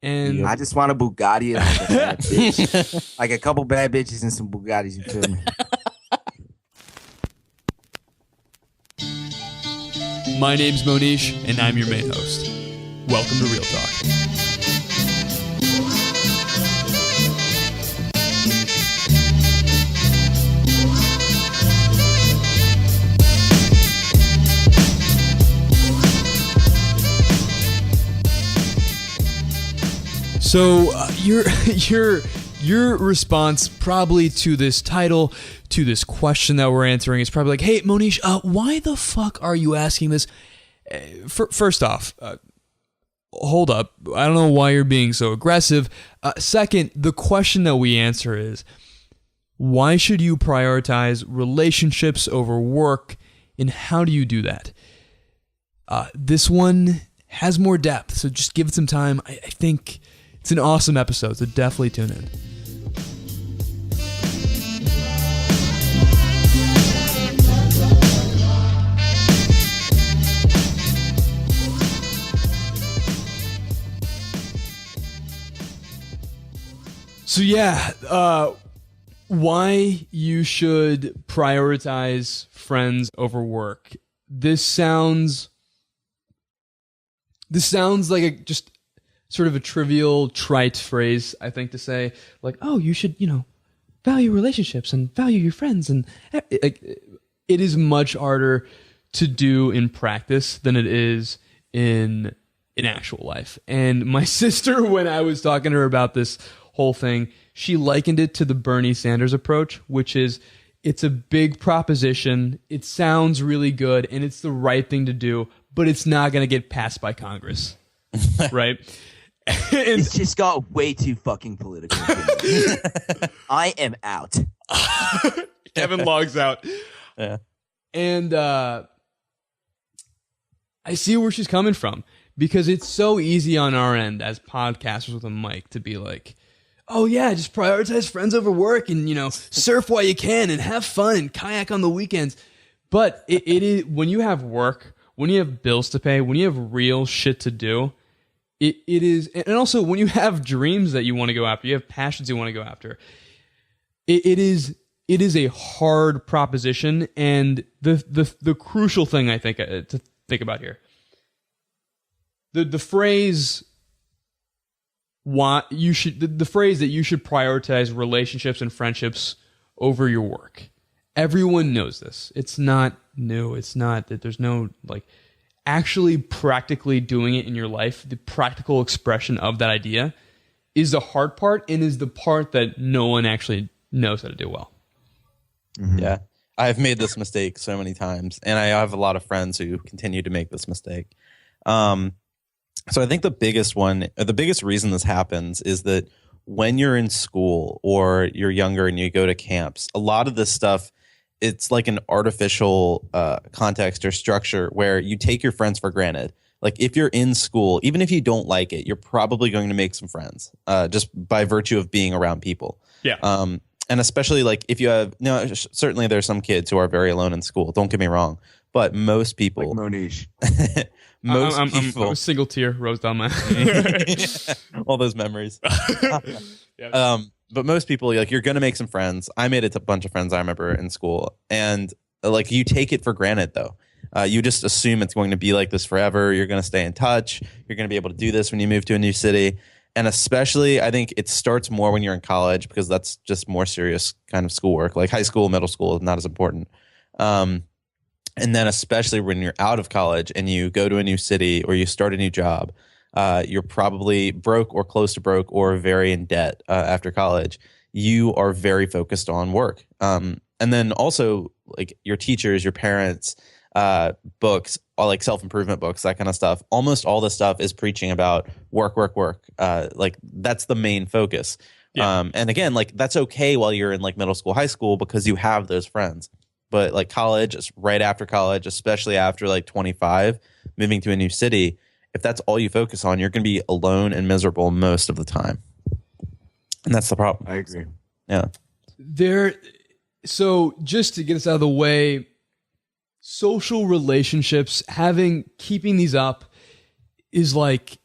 And I just want a Bugatti and like a bad bitch. Like a couple bad bitches and some Bugattis, you feel me? my name's Mohnish, and I'm your main host. Welcome to Real Talk. So your response probably to this title, to this question that we're answering, is probably like, "Hey, Mohnish, why the fuck are you asking this?" First off, hold up. I don't know why you're being so aggressive. Second, the question that we answer is, why should you prioritize relationships over work, and how do you do that? This one has more depth, so just give it some time. I think it's an awesome episode, so definitely tune in. So yeah, why you should prioritize friends over work. This sounds like a just sort of a trivial, trite phrase, I think, to say, like, oh, you should, value relationships and value your friends. And it is much harder to do in practice than it is in actual life. And my sister, when I was talking to her about this whole thing, she likened it to the Bernie Sanders approach, which is, it's a big proposition, it sounds really good, and it's the right thing to do, but it's not going to get passed by Congress. Right? It's just got way too fucking political. I am out. Kevin logs out. Yeah. And I see where she's coming from, because it's so easy on our end as podcasters with a mic to be like, oh yeah, just prioritize friends over work and, surf while you can and have fun and kayak on the weekends. But it is, when you have work, when you have bills to pay, when you have real shit to do, it is, and also when you have dreams that you want to go after, you have passions you want to go after, it is a hard proposition. And the crucial thing, I think, to think about here, the phrase, the phrase that you should prioritize relationships and friendships over your work. Everyone knows this. It's not new. It's not that there's no, like, actually practically doing it in your life. The practical expression of that idea is the hard part, and is the part that no one actually knows how to do well. Mm-hmm. Yeah. I've made this mistake so many times, and I have a lot of friends who continue to make this mistake. So I think the biggest reason this happens is that when you're in school or you're younger and you go to camps, a lot of this stuff, it's like an artificial context or structure where you take your friends for granted. Like, if you're in school, even if you don't like it, you're probably going to make some friends just by virtue of being around people. Yeah. And especially, like, if you have, certainly there's some kids who are very alone in school. Don't get me wrong. But most people. Like Mohnish. I'm a single tear rolls down my all those memories. Yeah. But most people, like, you're going to make some friends. I made a bunch of friends, I remember, in school. And, like, you take it for granted, though. You just assume it's going to be like this forever. You're going to stay in touch. You're going to be able to do this when you move to a new city. And especially, I think it starts more when you're in college, because that's just more serious kind of schoolwork. Like, high school, middle school is not as important. And then especially when you're out of college and you go to a new city or you start a new job, you're probably broke or close to broke or very in debt after college. You are very focused on work. And then also, like, your teachers, your parents, books, all like self-improvement books, that kind of stuff. Almost all the stuff is preaching about work. Like, that's the main focus. Yeah. And again, like, that's okay while you're in, like, middle school, high school, because you have those friends. But, like, college, right after college, especially after, like, 25, moving to a new city, if that's all you focus on, you're going to be alone and miserable most of the time. And that's the problem. I agree. Yeah. So just to get us out of the way, social relationships, keeping these up is like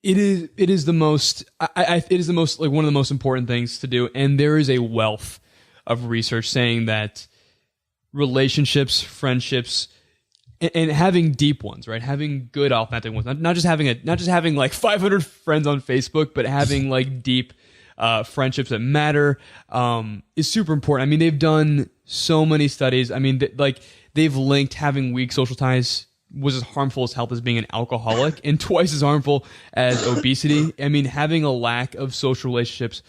It is the most. It is the most like one of the most important things to do, and there is a wealth of research saying that relationships, friendships, and having deep ones, right? Having good authentic ones, not just having like 500 friends on Facebook, but having like deep friendships that matter is super important. I mean, they've done so many studies. I mean, they've linked having weak social ties was as harmful as health as being an alcoholic and twice as harmful as obesity. I mean, having a lack of social relationships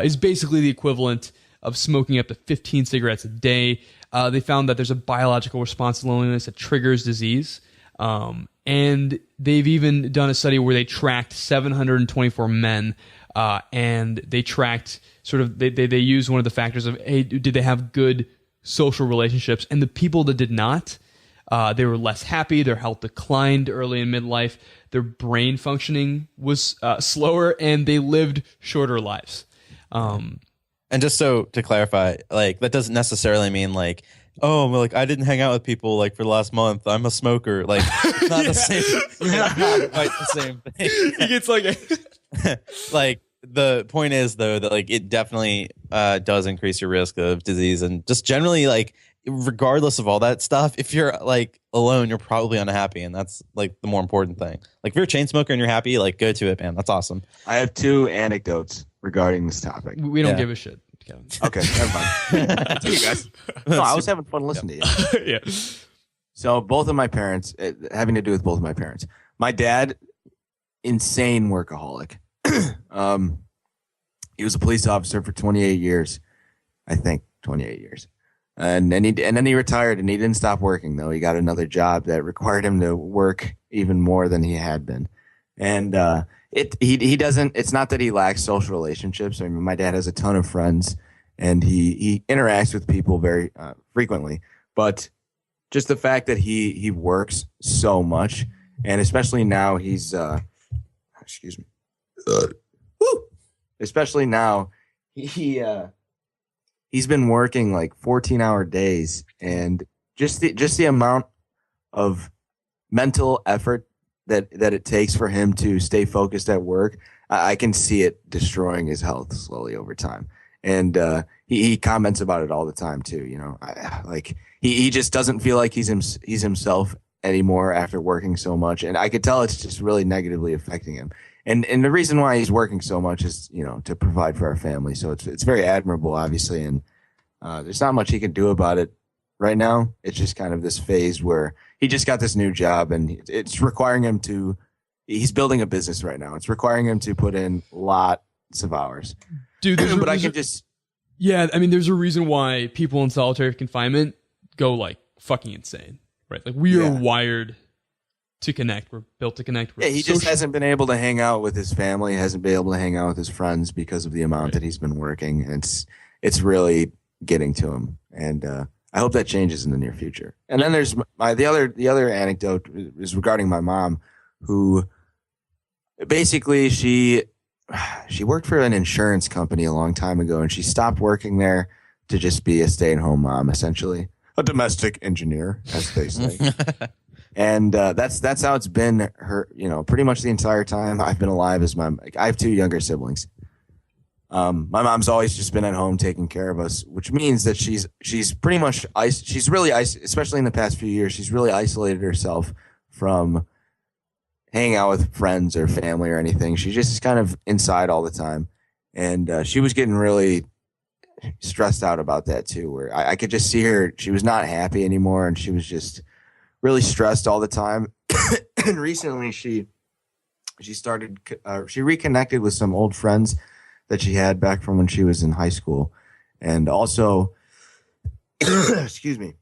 is basically the equivalent of smoking up to 15 cigarettes a day. They found that there's a biological response to loneliness that triggers disease. And they've even done a study where they tracked 724 men and they tracked they used one of the factors of, hey, did they have good social relationships? And the people that did not, they were less happy. Their health declined early in midlife. Their brain functioning was slower, and they lived shorter lives. And just so to clarify, like that doesn't necessarily mean like, oh, well, like I didn't hang out with people like for the last month. I'm a smoker. Like it's not the same. Not quite the same thing. He gets like like the point is though that like it definitely does increase your risk of disease, and just generally like regardless of all that stuff, if you're like alone, you're probably unhappy, and that's like the more important thing. Like if you're a chain smoker and you're happy, like go to it, man. That's awesome. I have 2 anecdotes regarding this topic. we don't give a shit, Kevin. Okay, never mind. See you guys. No, I was having fun listening to you. Yeah. So both of my parents, having to do with both of my parents. My dad, insane workaholic. He was a police officer for 28 years, I think 28 years. And then he retired, and he didn't stop working though. He got another job that required him to work even more than he had been. And he doesn't. It's not that he lacks social relationships. I mean, my dad has a ton of friends, and he interacts with people very frequently. But just the fact that he works so much, and especially now excuse me, especially now he's been working like 14-hour days, and just the amount of mental effort that it takes for him to stay focused at work, I can see it destroying his health slowly over time. And he comments about it all the time too. You know, he just doesn't feel like he's himself anymore after working so much, and I could tell it's just really negatively affecting him. And the reason why he's working so much is, you know, to provide for our family. So it's very admirable, obviously, and there's not much he can do about it right now. It's just kind of this phase where he just got this new job, and it's requiring him to. He's building a business right now. It's requiring him to put in lots of hours. Dude, but I can just. Yeah, I mean, there's a reason why people in solitary confinement go like fucking insane, right? Like we are wired to connect. We're built to connect. Yeah, he just hasn't been able to hang out with his family, hasn't been able to hang out with his friends because of the amount that he's been working. And it's really getting to him. And I hope that changes in the near future. And then there's the other anecdote is regarding my mom, who basically she worked for an insurance company a long time ago, and she stopped working there to just be a stay-at-home mom, essentially. A domestic engineer, as they say. And that's how it's been her, you know, pretty much the entire time I've been alive. I have 2 younger siblings. My mom's always just been at home taking care of us, which means that she's pretty much she's really especially in the past few years, she's really isolated herself from hanging out with friends or family or anything. She's just kind of inside all the time, and she was getting really stressed out about that too. Where I could just see her; she was not happy anymore, and she was just really stressed all the time. And recently she reconnected with some old friends that she had back from when she was in high school, and also excuse me,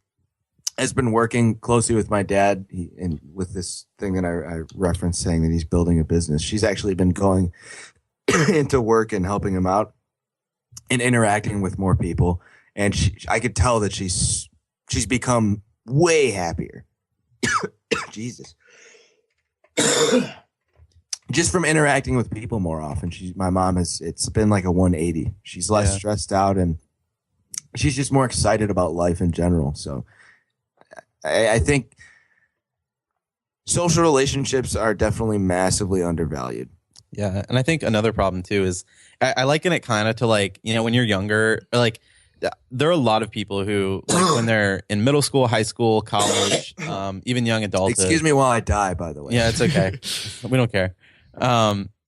has been working closely with my dad and with this thing that I referenced, saying that he's building a business. She's actually been going into work and helping him out and interacting with more people, and I could tell that she's become way happier. Jesus. Just from interacting with people more often. My mom it's been like a 180. She's less stressed out, and she's just more excited about life in general. So I think social relationships are definitely massively undervalued. Yeah, and I think another problem too is I liken it kind of to like, you know, when you're younger, or like there are a lot of people who like when they're in middle school, high school, college, even young adulthood. Excuse me while I die, by the way. Yeah, it's okay. We don't care.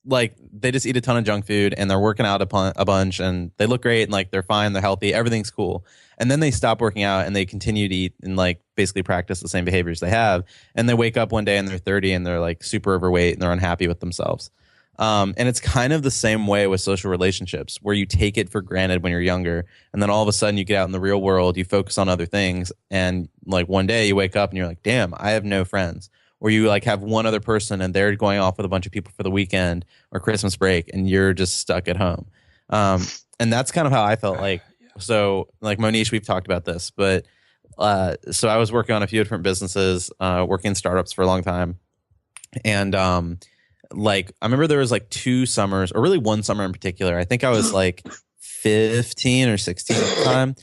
Like they just eat a ton of junk food and they're working out a bunch and they look great and like they're fine, they're healthy, everything's cool. And then they stop working out and they continue to eat and like basically practice the same behaviors they have. And they wake up one day and they're 30 and they're like super overweight and they're unhappy with themselves. And it's kind of the same way with social relationships where you take it for granted when you're younger. And then all of a sudden you get out in the real world, you focus on other things. And like one day you wake up and you're like, damn, I have no friends. Or you like have one other person and they're going off with a bunch of people for the weekend or Christmas break and you're just stuck at home. And that's kind of how I felt like. So like Mohnish, we've talked about this, but so I was working on a few different businesses, working in startups for a long time. And like I remember there was like 2 summers, or really one summer in particular. I think I was like 15 or 16 at the time.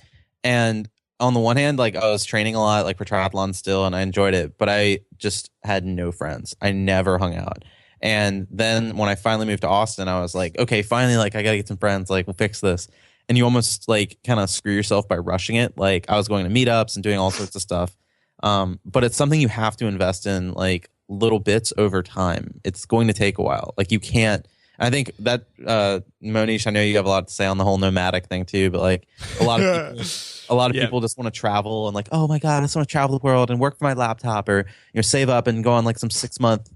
And on the one hand, like I was training a lot, like for triathlon still, and I enjoyed it, but I just had no friends. I never hung out. And then when I finally moved to Austin, I was like, okay, finally, like I gotta get some friends, like we'll fix this. And you almost like kind of screw yourself by rushing it. Like I was going to meetups and doing all sorts of stuff. But it's something you have to invest in like little bits over time. It's going to take a while. Like you can't, I think that Mohnish, I know you have a lot to say on the whole nomadic thing too, but like a lot of people just want to travel and like, oh my God, I just want to travel the world and work for my laptop, or, you know, save up and go on like some 6-month,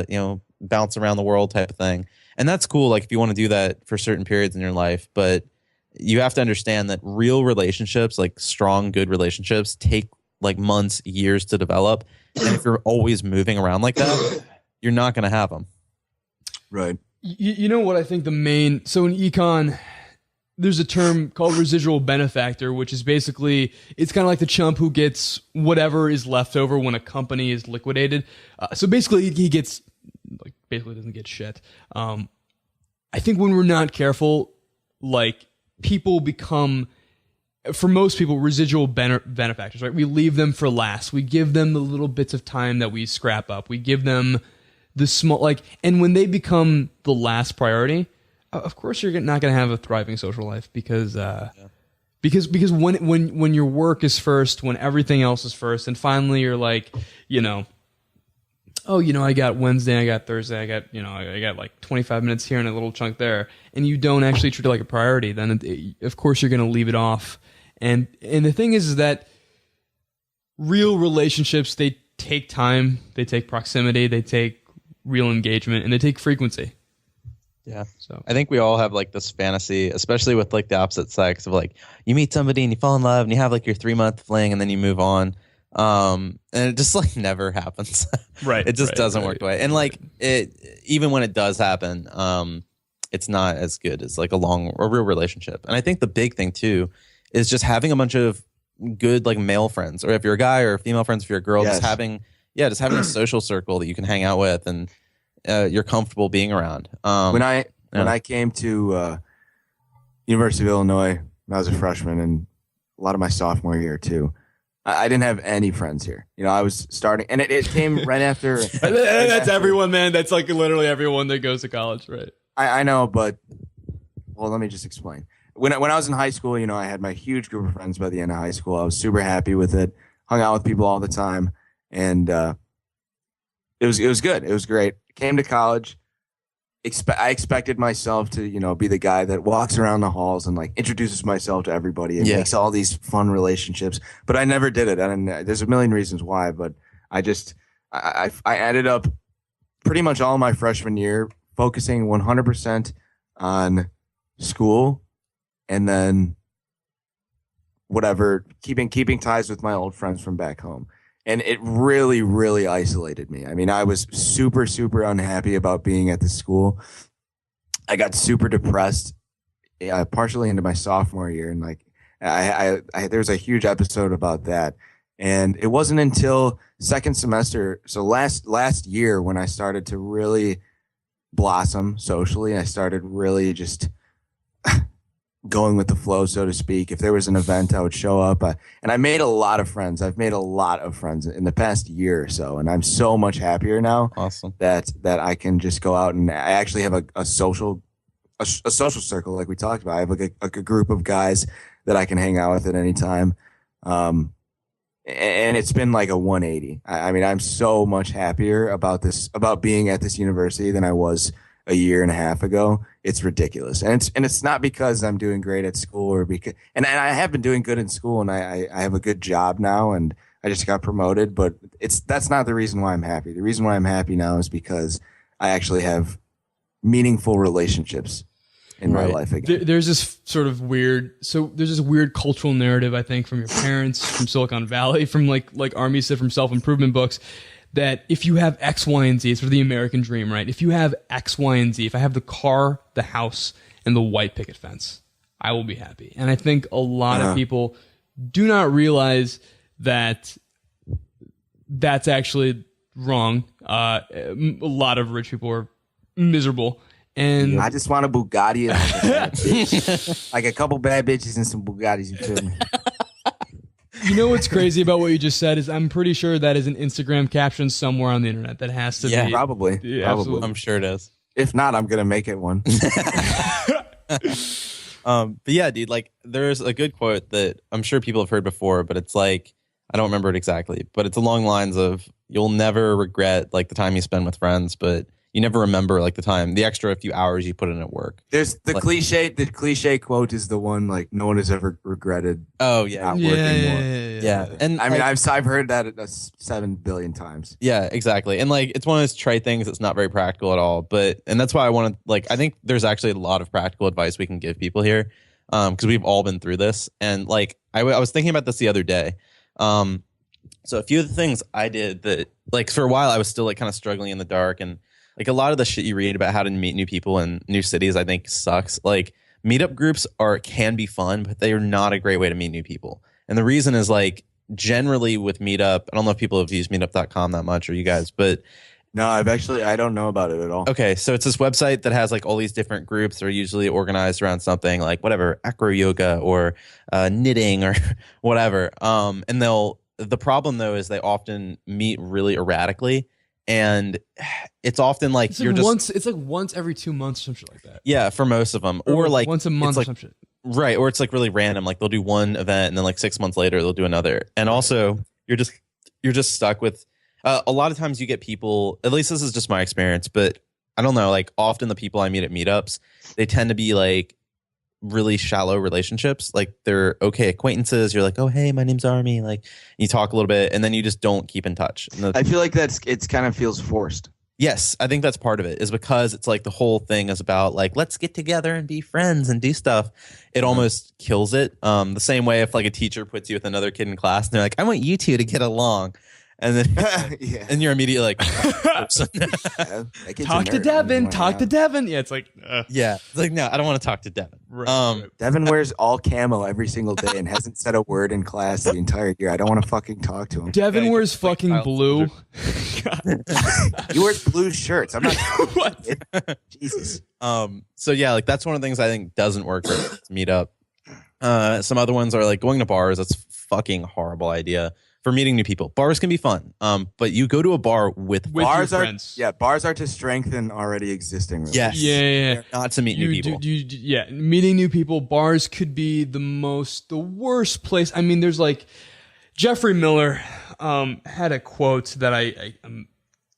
you know, bounce around the world type of thing. And that's cool. Like if you want to do that for certain periods in your life, but you have to understand that real relationships, like strong, good relationships, take like months, years to develop. And if you're always moving around like that, you're not going to have them. Right. You know what I think so in econ, there's a term called residual benefactor, which is basically, it's kind of like the chump who gets whatever is left over when a company is liquidated. So basically he gets, like basically doesn't get shit. I think when we're not careful, like people become, for most people, residual benefactors, right? We leave them for last. We give them the little bits of time that we scrap up. We give them the small, like, and when they become the last priority, of course you're not going to have a thriving social life because when your work is first, when everything else is first, and finally you're like, you know, oh, you know, I got Wednesday, I got Thursday, I got like 25 minutes here and a little chunk there, and you don't actually treat it like a priority, then of course you're going to leave it off. And the thing is that real relationships, they take time, they take proximity, they take real engagement, and they take frequency. Yeah. So I think we all have like this fantasy, especially with like the opposite sex, of like you meet somebody and you fall in love and you have like your 3-month fling and then you move on. And it just like never happens. Right. It just doesn't work the way. And like it, even when it does happen, it's not as good as like a real relationship. And I think the big thing too is just having a bunch of good like male friends, or if you're a guy, or female friends if you're a girl, Yes. just having a social circle that you can hang out with and you're comfortable being around. When I came to University of Illinois, I was a freshman, and a lot of my sophomore year too, I didn't have any friends here. You know, I was starting, and it came right after. That's everyone, man. That's like literally everyone that goes to college, right? I know, but well, let me just explain. When I was in high school, you know, I had my huge group of friends by the end of high school. I was super happy with it. Hung out with people all the time, and it was good. It was great. Came to college. I expected myself to, you know, be the guy that walks around the halls and like introduces myself to everybody and makes all these fun relationships. But I never did it, and there's a million reasons why. But I ended up pretty much all my freshman year focusing 100% on school, and then whatever, keeping ties with my old friends from back home. And it really, really isolated me. I mean, I was super, super unhappy about being at the school. I got super depressed, partially into my sophomore year. And like, there was a huge episode about that. And it wasn't until second semester, so last year, when I started to really blossom socially. I started really just going with the flow, so to speak. If there was an event, I would show up. And I made a lot of friends. I've made a lot of friends in the past year or so, and I'm so much happier now. Awesome. That I can just go out, and I actually have a social circle, like we talked about. I have a group of guys that I can hang out with at any time. And it's been like a 180. I mean, I'm so much happier about being at this university than I was a year and a half ago. It's ridiculous. And it's not because I'm doing great at school or because, and I have been doing good in school, and I have a good job now, and I just got promoted, but that's not the reason why I'm happy. The reason why I'm happy now is because I actually have meaningful relationships in my life again. There's this sort of weird, there's this weird cultural narrative, I think, from your parents, from Silicon Valley, from like Armi said, from self-improvement books, that if you have X, Y, and Z, it's sort of the American dream, right? If you have X, Y, and Z, if I have the car, the house, and the white picket fence, I will be happy. And I think a lot of people do not realize that that's actually wrong. A lot of rich people are miserable. And I just want a Bugatti and like a couple bad bitches and some Bugattis, you feel me? You know what's crazy about what you just said is I'm pretty sure that is an Instagram caption somewhere on the internet that has to be. Probably. Yeah, probably. absolutely. I'm sure it is. If not, I'm going to make it one. But yeah, dude, like there's a good quote that I'm sure people have heard before, but it's like, I don't remember it exactly, but it's along lines of you'll never regret like the time you spend with friends, but you never remember like the extra few hours you put in at work. There's the cliche quote is the one like no one has ever regretted. Oh yeah. Not working more. Yeah. And I mean, like, I've heard that 7 billion times. yeah, exactly. And like, it's one of those trite things that's not very practical at all, and that's why I want to like, I think there's actually a lot of practical advice we can give people here. Cause we've all been through this. And like, I was thinking about this the other day. So a few of the things I did that like for a while I was still like kind of struggling in the dark, and like a lot of the shit you read about how to meet new people in new cities, I think sucks. Like meetup groups can be fun, but they are not a great way to meet new people. And the reason is like generally with Meetup, I don't know if people have used meetup.com that much or you guys, but no, I don't know about it at all. Okay. So it's this website that has like all these different groups that are usually organized around something like whatever, acro yoga or knitting or whatever. And the problem though is they often meet really erratically. And it's often like it's like once every 2 months or some shit like that. Yeah, for most of them. Or like once a month or some shit. Right. Or it's like really random. Like they'll do one event and then like 6 months later they'll do another. And also you're just stuck with a lot of times you get people, at least this is just my experience, but I don't know, like often the people I meet at meetups, they tend to be like really shallow relationships. Like they're okay acquaintances. You're like, oh, hey, my name's Armi. Like you talk a little bit and then you just don't keep in touch. I feel like it's kind of feels forced. Yes, I think that's part of it is because it's like the whole thing is about like, let's get together and be friends and do stuff. It almost kills it. The same way if like a teacher puts you with another kid in class and they're like, I want you two to get along. And then and you're immediately like, talk to Devin. Talk to Devin. Yeah, it's like it's like no, I don't want to talk to Devin. Right. Devin wears all camo every single day and hasn't said a word in class the entire year. I don't want to fucking talk to him. Devin wears fucking blue. He wears blue shirts. I'm not. What? Jesus. So yeah, like that's one of the things I think doesn't work for Meetup. Some other ones are like going to bars. That's a fucking horrible idea. For meeting new people. Bars can be fun, but you go to a bar with bars your friends. Bars are to strengthen already existing relationships. Yes. Yeah. Not to meet new people. Meeting new people. Bars could be the worst place. I mean, there's like Jeffrey Miller had a quote that I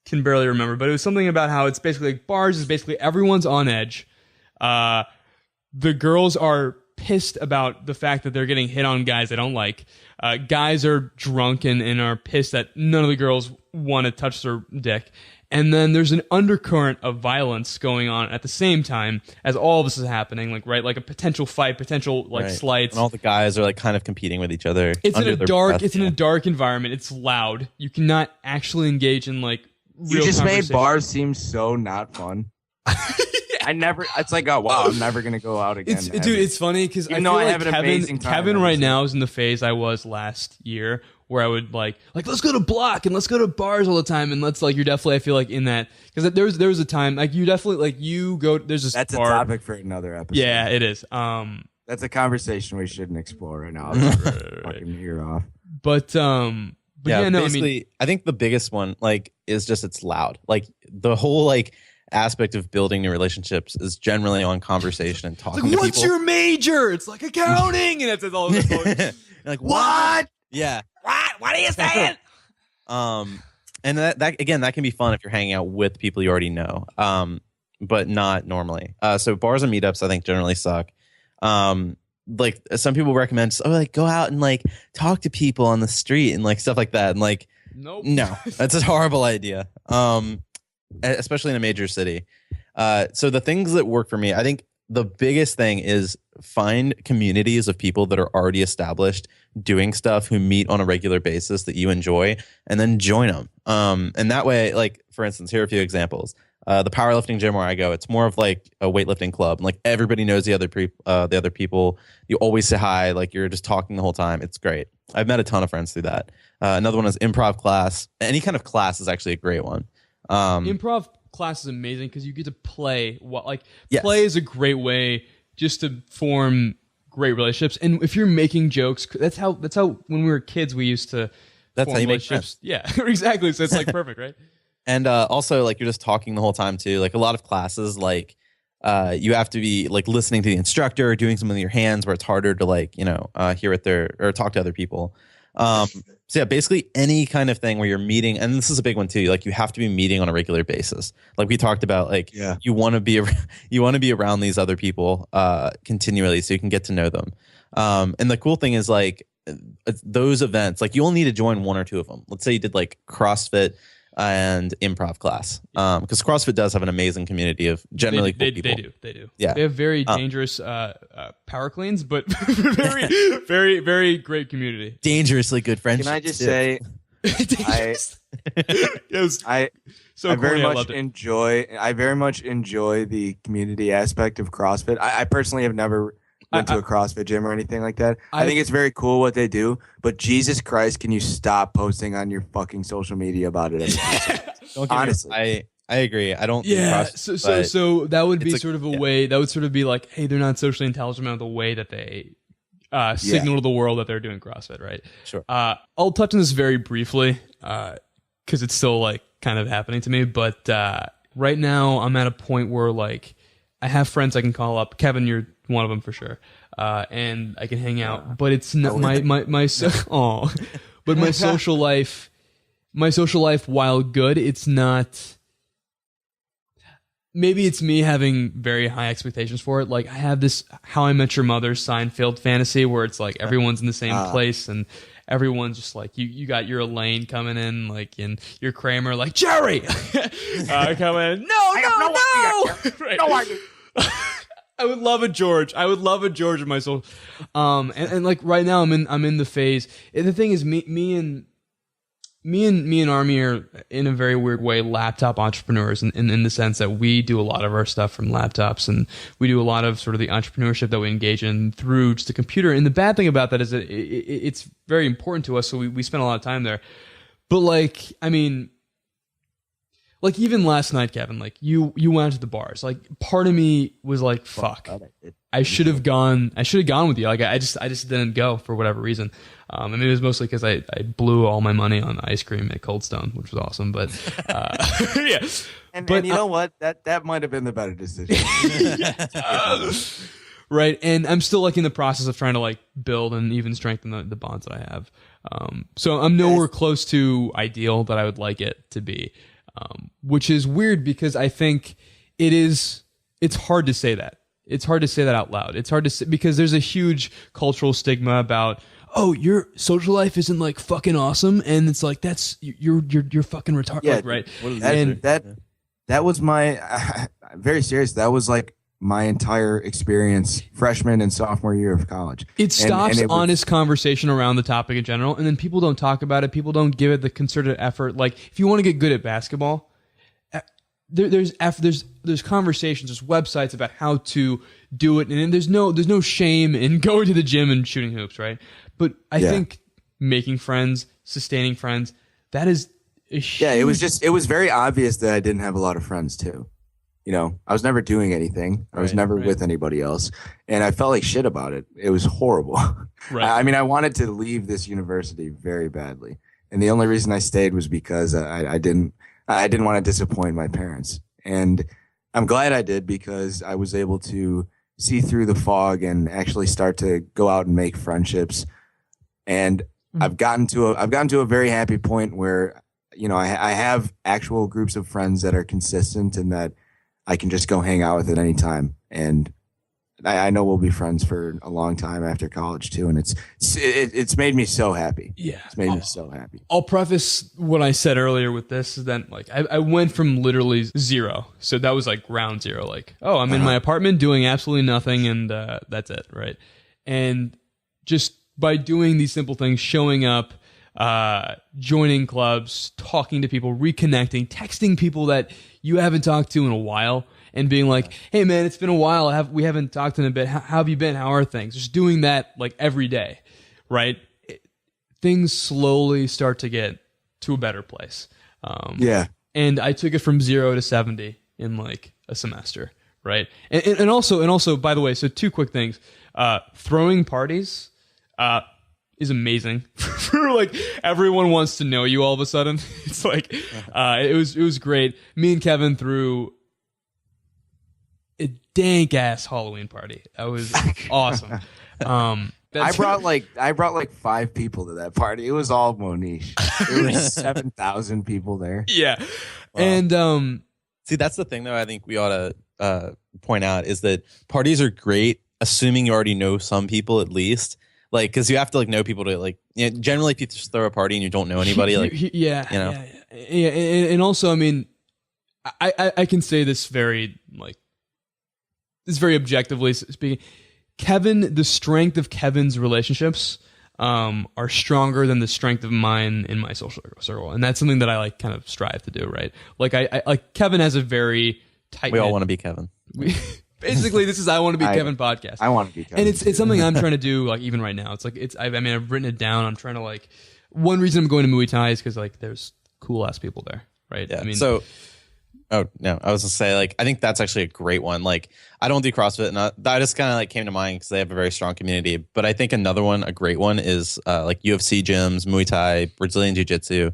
can barely remember, but it was something about how it's basically like bars is basically everyone's on edge. The girls are pissed about the fact that they're getting hit on guys they don't like. Guys are drunk and are pissed that none of the girls want to touch their dick. And then there's an undercurrent of violence going on at the same time as all of this is happening, like right, like a potential fight, potential like slights. And all the guys are like kind of competing with each other. It's in a dark environment. It's loud. You cannot actually engage in like real You just made conversation. bars seem so not fun. It's like, oh wow, I'm never gonna go out again. It's funny because I feel like Kevin right now is in the phase I was last year, where I would like let's go to Block and let's go to bars all the time, and let's like you're definitely I feel like in that because there was a time like you definitely like you go there's this that's bar. a topic for another episode. Yeah, it is. That's a conversation we shouldn't explore right now. I'll fucking hear off. But yeah, no, basically, I think the biggest one like is just it's loud. Like the whole like aspect of building new relationships is generally on conversation and talking like, to what's people. your major? It's like accounting, and it's all this. Like what? Yeah. What are you saying? And that again, that can be fun if you're hanging out with people you already know. But not normally. So bars and meetups, I think, generally suck. Like some people recommend, like go out and like talk to people on the street and like stuff like that. And like, Nope. No, that's a horrible idea. Especially in a major city. So the things that work for me, I think the biggest thing is find communities of people that are already established doing stuff who meet on a regular basis that you enjoy, and then join them. And that way, like for instance, here are a few examples. The powerlifting gym where I go, it's more of like a weightlifting club. And like everybody knows the other people. You always say hi. Like you're just talking the whole time. It's great. I've met a ton of friends through that. Another one is improv class. Any kind of class is actually a great one. Improv class is amazing because you get to play. Yes. Play is a great way just to form great relationships. And if you're making jokes, that's how when we were kids we used to. That's form how you make relationships. friends. Yeah, exactly. So it's like perfect, right? And also, like, you're just talking the whole time, too. Like, a lot of classes, like, you have to be, like, listening to the instructor, doing something with your hands where it's harder to, like, hear what they're, or talk to other people. So, yeah, basically any kind of thing where you're meeting, and this is a big one, too. Like, you have to be meeting on a regular basis. Like, we talked about, like, you want to be around these other people continually so you can get to know them. And the cool thing is, like, those events, like, you only need to join one or two of them. Let's say you did, like, CrossFit and improv class, because CrossFit does have an amazing community of generally cool people. They do. Yeah, they have very dangerous power cleans, but very, very, very great community. Dangerously good friendship. Can I just say, Yes. I So very corny, much enjoy the community aspect of CrossFit. I personally have never went to a CrossFit gym or anything like that. I think it's very cool what they do, but Jesus Christ, can you stop posting on your fucking social media about it? Honestly, I agree. I don't. Yeah. CrossFit, So that would be it's sort of a way. That would sort of be like, hey, they're not socially intelligent about the way that they signal to the world that they're doing CrossFit, right? Sure. I'll touch on this very briefly because it's still like kind of happening to me. But right now, I'm at a point where like I have friends I can call up. Kevin, you're one of them for sure, and I can hang out. But it's not but my social life. My social life, while good, it's not. Maybe it's me having very high expectations for it. Like I have this How I Met Your Mother Seinfeld fantasy where it's like everyone's in the same place and everyone's just like you got your Elaine coming in like and your Kramer like Jerry coming in. No. Right. No idea. I would love a George. In my soul. And like right now I'm in the phase. And the thing is me and Armi are in a very weird way laptop entrepreneurs in the sense that we do a lot of our stuff from laptops and we do a lot of sort of the entrepreneurship that we engage in through just a computer. And the bad thing about that is that it's very important to us. So we spend a lot of time there. But like, I mean, like even last night, Kevin, like you went out to the bars. Like part of me was like, fuck, I should have gone with you. Like I just didn't go for whatever reason. I mean, it was mostly because I blew all my money on ice cream at Cold Stone, which was awesome. But yeah, and you know what? That might have been the better decision. Right. And I'm still like in the process of trying to like build and even strengthen the bonds that I have. So I'm nowhere close to ideal that I would like it to be, which is weird because I think it's hard to say that. It's hard to say that out loud. It's hard to say because there's a huge cultural stigma about, oh, your social life isn't like fucking awesome, and it's like you're fucking retarded, yeah, like, right? And that was my very serious. That was like my entire experience, freshman and sophomore year of college. It stops honest conversation around the topic in general, and then people don't talk about it. People don't give it the concerted effort. Like if you want to get good at basketball. There's conversations, there's websites about how to do it, and there's no shame in going to the gym and shooting hoops, right? But I think making friends, sustaining friends, that is a huge... it was very obvious that I didn't have a lot of friends too. I was never doing anything. I was never with anybody else. And I felt like shit about it. It was horrible. Right. I mean, I wanted to leave this university very badly. And the only reason I stayed was because I didn't want to disappoint my parents. And I'm glad I did, because I was able to see through the fog and actually start to go out and make friendships. And I've gotten to a very happy point where, I have actual groups of friends that are consistent and that I can just go hang out with at any time. And I know we'll be friends for a long time after college too. And it's made me so happy. Yeah. It's made me so happy. I'll preface what I said earlier with this is that like I went from literally zero. So that was like ground zero. Like, oh, I'm in my apartment doing absolutely nothing, and that's it, right? And just by doing these simple things, showing up, joining clubs, talking to people, reconnecting, texting people that you haven't talked to in a while, and being like, hey man, it's been a while. We haven't talked in a bit. How have you been? How are things? Just doing that like every day, right? Things slowly start to get to a better place. And I took it from 0 to 70 in like a semester, right? And also, by the way, so 2 quick things. Throwing parties is amazing. For like everyone wants to know you all of a sudden. It's like it was great. Me and Kevin threw a dank ass Halloween party. That was awesome. I brought like 5 people to that party. It was all Mohnish. There were 7,000 people there. Yeah. Wow. And see, that's the thing though I think we ought to point out is that parties are great assuming you already know some people at least. Like, because you have to like know people to like. Generally, if you just throw a party and you don't know anybody, like yeah. And also, I mean, I can say this very objectively speaking. Kevin, the strength of Kevin's relationships are stronger than the strength of mine in my social circle, and that's something that I like kind of strive to do. Right? Like I like Kevin has a very tight. We all want to be Kevin. Basically, this is I Want to Be Kevin podcast. I want to be Kevin. And it's something I'm trying to do, like, even right now. It's like, I've written it down. I'm trying to, like, one reason I'm going to Muay Thai is because, like, there's cool-ass people there, right? Yeah. I mean, oh, no, I was going to say, like, I think that's actually a great one. Like, I don't do CrossFit, and that just kind of, like, came to mind because they have a very strong community. But I think another one, a great one, is, like, UFC gyms, Muay Thai, Brazilian Jiu-Jitsu.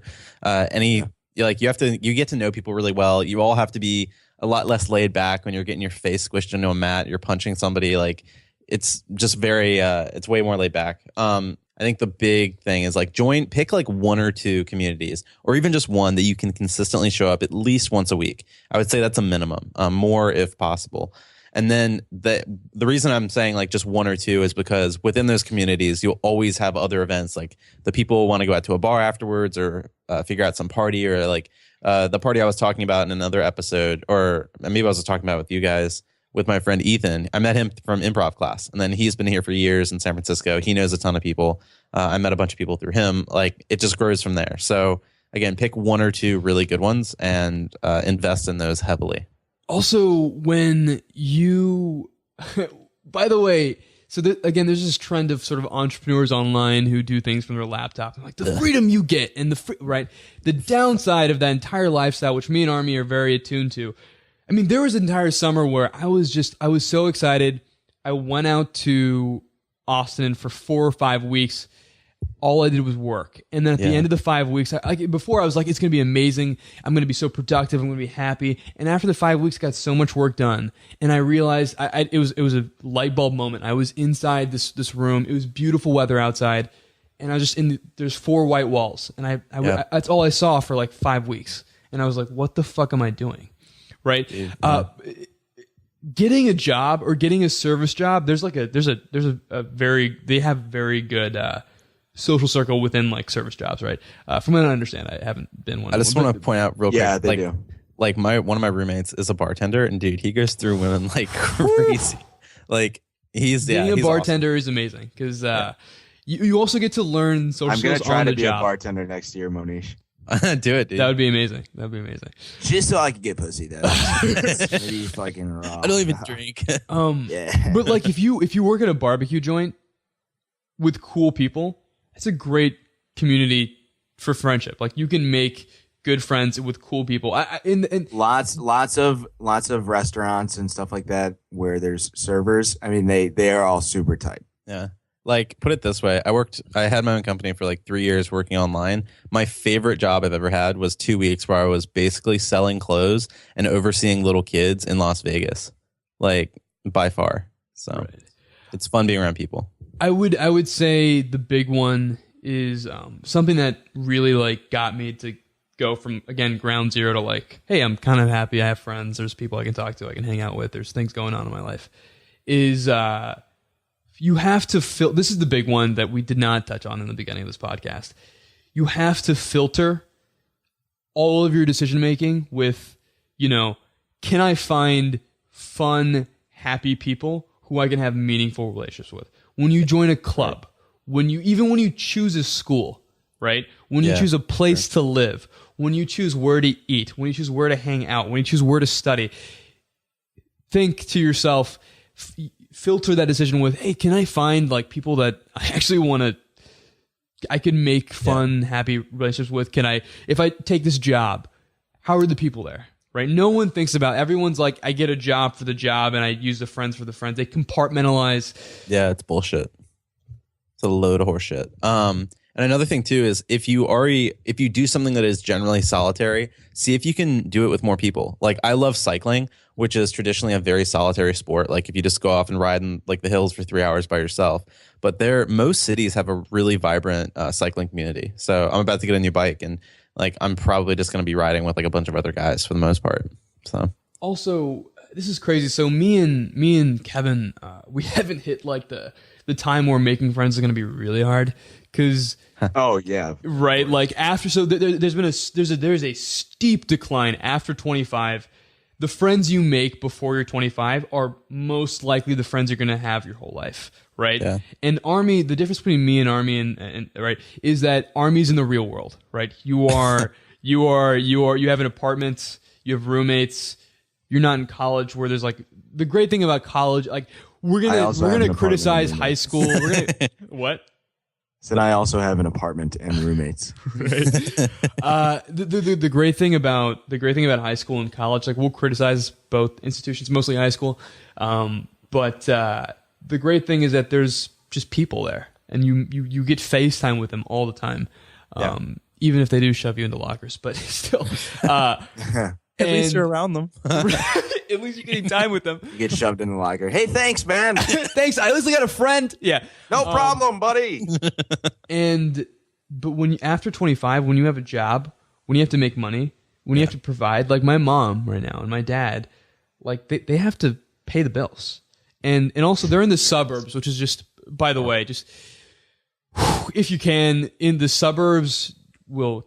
You get to know people really well. You all have to be a lot less laid back when you're getting your face squished into a mat, you're punching somebody. Like, it's just very it's way more laid back. I think the big thing is like pick like 1 or 2 communities, or even just one that you can consistently show up at least once a week. I would say that's a minimum, more if possible. And then the reason I'm saying like just 1 or 2 is because within those communities, you'll always have other events. Like the people want to go out to a bar afterwards, or figure out some party, or like the party I was talking about in another episode, or maybe I was talking about with you guys, with my friend Ethan. I met him from improv class, and then he's been here for years in San Francisco. He knows a ton of people. I met a bunch of people through him. Like, it just grows from there. So again, pick 1 or 2 really good ones and invest in those heavily. Also, when you, by the way, so again, there's this trend of sort of entrepreneurs online who do things from their laptop. And like the freedom you get and right. The downside of that entire lifestyle, which me and Armi are very attuned to. I mean, there was an entire summer where I was so excited. I went out to Austin for 4 or 5 weeks. All I did was work. And then at the end of the 5 weeks, before I was like, it's going to be amazing. I'm going to be so productive. I'm going to be happy. And after the 5 weeks, I got so much work done. And I realized it was a light bulb moment. I was inside this room. It was beautiful weather outside. And I was just there's 4 white walls. And that's all I saw for like 5 weeks. And I was like, what the fuck am I doing? Right? Getting a job or getting a service job, they have very good social circle within like service jobs, right? From what I understand, I haven't been one. I just want to point out real quick. Yeah, they do. Like one of my roommates is a bartender, and dude, he goes through women like crazy. Like he's being a bartender awesome. Is amazing because you also get to learn social skills on the job. I'm gonna try to be a bartender next year, Mohnish. Do it, dude. That would be amazing. Just so I could get pussy, though. Maybe fucking raw. I don't even drink. Yeah. But like if you work at a barbecue joint with cool people, it's a great community for friendship. Like you can make good friends with cool people. Lots of restaurants and stuff like that where there's servers. I mean, they are all super tight. Yeah. Like, put it this way. I had my own company for like 3 years working online. My favorite job I've ever had was 2 weeks where I was basically selling clothes and overseeing little kids in Las Vegas. Like, by far. So It's fun being around people. I would say the big one is something that really like got me to go from, again, ground zero to like, hey, I'm kind of happy. I have friends. There's people I can talk to. I can hang out with. There's things going on in my life. Is you have to this is the big one that we did not touch on in the beginning of this podcast. You have to filter all of your decision making with, can I find fun, happy people who I can have meaningful relationships with? When you join a club, when you choose a school, right? When you choose a place to live, when you choose where to eat, when you choose where to hang out, when you choose where to study, think to yourself, filter that decision with, hey, can I find like people that I actually I can make fun, happy relationships with? If I take this job, how are the people there? Right? No one thinks about, everyone's like, I get a job for the job and I use the friends for the friends. They compartmentalize. Yeah, it's bullshit. It's a load of horseshit. And another thing too is if you do something that is generally solitary, see if you can do it with more people. Like, I love cycling, which is traditionally a very solitary sport. Like, if you just go off and ride in like the hills for 3 hours by yourself. But most cities have a really vibrant cycling community. So I'm about to get a new bike, and like I'm probably just going to be riding with like a bunch of other guys for the most part. So also, this is crazy. So me and Kevin, we haven't hit like the time where making friends is going to be really hard because. Oh yeah, right. Like after, so there's a steep decline after 25. The friends you make before you're 25 are most likely the friends you're going to have your whole life, right? Yeah. And Army, the difference between me and Army and right is that Army's in the real world, right? You have an apartment, you have roommates. You're not in college where there's like the great thing about college, like we're gonna criticize high school. We're gonna what? Said I also have an apartment and roommates. Right. The great thing about high school and college, like we'll criticize both institutions, mostly high school, but the great thing is that there's just people there, and you get FaceTime with them all the time, even if they do shove you into lockers. But still, at least you're around them. At least you're getting time with them. You get shoved in the locker. Hey, thanks, man. Thanks. I at least got a friend. Yeah. No problem, buddy. But after 25, when you have a job, when you have to make money, when you have to provide, like my mom right now and my dad, like they have to pay the bills. And also they're in the suburbs, which is just, by the way, just if you can, in the suburbs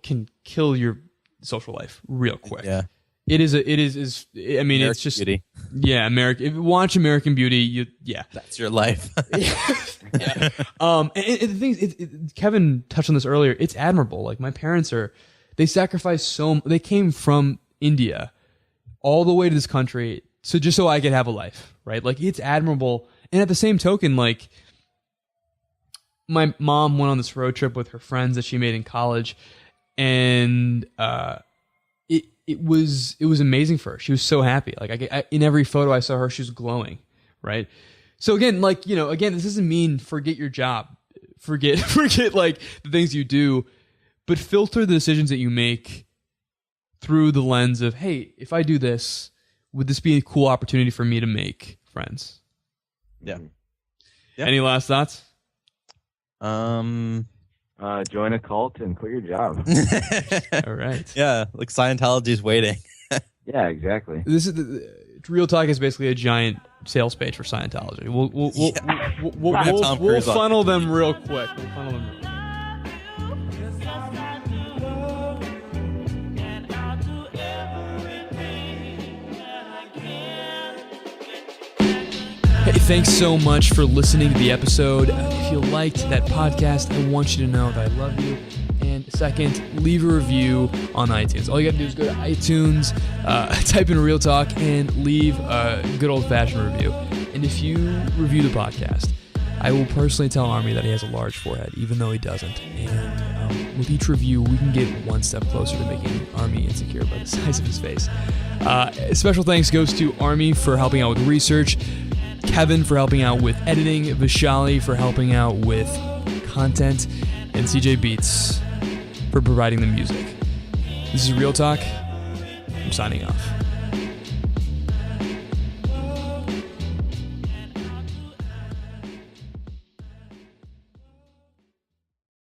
can kill your social life real quick. Yeah. I mean, American it's just Beauty. Yeah, watch American Beauty. That's your life. Yeah. And the thing is, Kevin touched on this earlier. It's admirable. Like my parents they sacrificed they came from India all the way to this country so I could have a life, right? Like it's admirable. And at the same token, like my mom went on this road trip with her friends that she made in college, and it was amazing for her. She was so happy. Like in every photo I saw her, she was glowing, right? So again, like, this doesn't mean forget your job, forget like the things you do, but filter the decisions that you make through the lens of, hey, if I do this, would this be a cool opportunity for me to make friends? Yeah. Any last thoughts? Join a cult and quit your job. All right. Yeah, like Scientology's waiting. Yeah, exactly. This is Real Talk is basically a giant sales page for Scientology. We'll funnel them real quick. Hey, thanks so much for listening to the episode. If you liked that podcast, I want you to know that I love you. And second, leave a review on iTunes. All you gotta do is go to iTunes, type in Real Talk, and leave a good old-fashioned review. And if you review the podcast, I will personally tell Army that he has a large forehead, even though he doesn't. And with each review, we can get one step closer to making Armi insecure by the size of his face. Special thanks goes to Armi for helping out with research, Kevin for helping out with editing, Vishali for helping out with content, and CJ Beats for providing the music. This is Real Talk. I'm signing off.